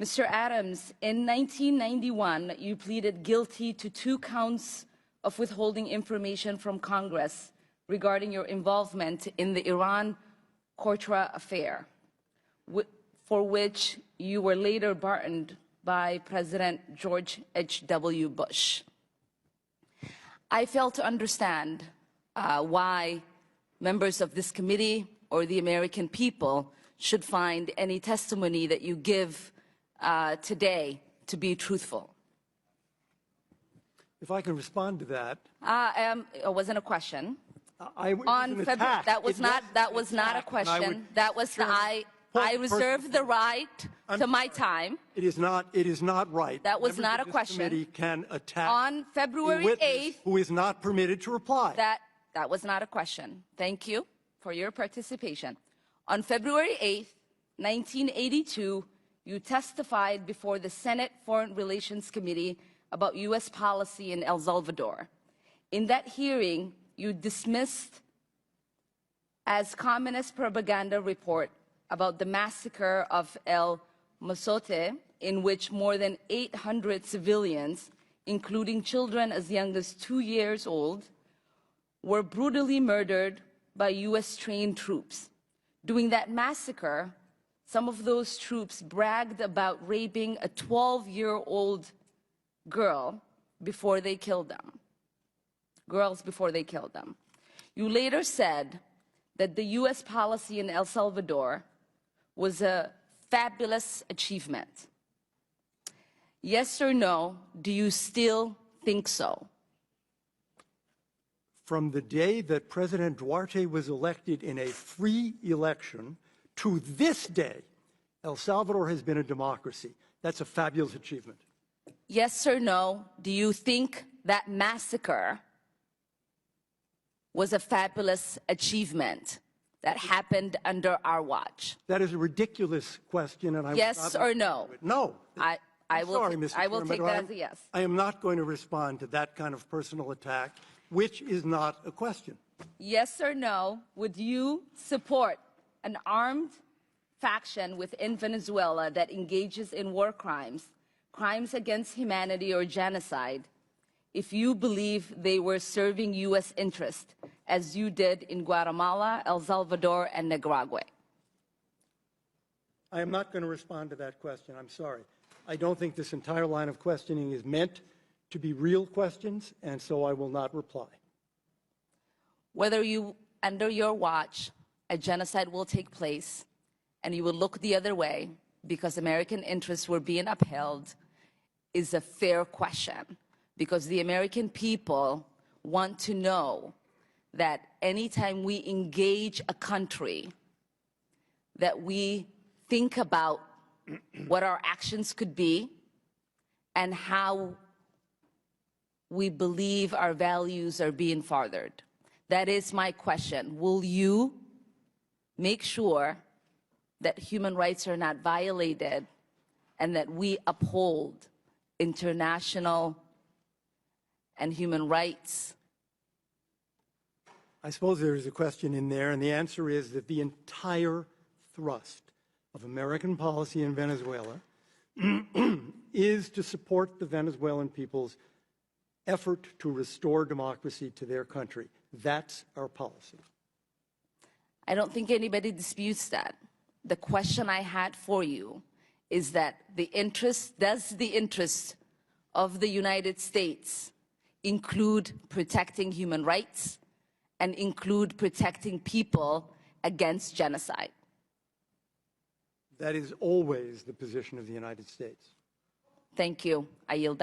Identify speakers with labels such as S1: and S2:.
S1: Mr. Adams, in 1991, you pleaded guilty to 2 counts of withholding information from Congress regarding your involvement in the Iran-Contra affair, for which you were later pardoned by President George H.W. Bush. I fail to understand why members of this committee or the American people should find any testimony that you give today to be truthful.
S2: If I can respond to that.
S1: It wasn't a question.
S2: That
S1: was not a question. I reserve the right to my time.
S2: It is not right.
S1: That was not a question.
S2: Committee can attack
S1: on February 8th,
S2: who is not permitted to reply.
S1: That was not a question. Thank you for your participation. On February 8th, 1982, you testified before the Senate Foreign Relations Committee about U.S. policy in El Salvador. In that hearing, you dismissed as communist propaganda report about the massacre of El Mozote, in which more than 800 civilians, including children as young as 2 years old, were brutally murdered by U.S.-trained troops. During that massacre, some of those troops bragged about raping a 12-year-old girl before they killed them. You later said that the U.S. policy in El Salvador was a fabulous achievement. Yes or no, do you still think so?
S2: From the day that President Duarte was elected in a free election to this day, El Salvador has been a democracy. That's a fabulous achievement.
S1: Yes or no, do you think that massacre was a fabulous achievement that happened under our watch?
S2: That is a ridiculous question, and I
S1: yes or no?
S2: No.
S1: I will take that as a yes.
S2: I am not going to respond to that kind of personal attack, which is not a question.
S1: Yes or no, would you support an armed faction within Venezuela that engages in war crimes, crimes against humanity or genocide, if you believe they were serving U.S. interest, as you did in Guatemala, El Salvador, and Nicaragua?
S2: I am not going to respond to that question. I'm sorry. I don't think this entire line of questioning is meant to be real questions, and so I will not reply.
S1: Whether under your watch, a genocide will take place, and you will look the other way because American interests were being upheld, is a fair question, because the American people want to know that anytime we engage a country, that we think about what our actions could be and how we believe our values are being furthered. That is my question. Will you make sure that human rights are not violated and that we uphold international and human rights?
S2: I suppose there is a question in there, and the answer is that the entire thrust of American policy in Venezuela is to support the Venezuelan people's effort to restore democracy to their country. That's our policy.
S1: I don't think anybody disputes that. The question I had for you is that does the interest of the United States include protecting human rights and include protecting people against genocide?
S2: That is always the position of the United States.
S1: Thank you. I yield back.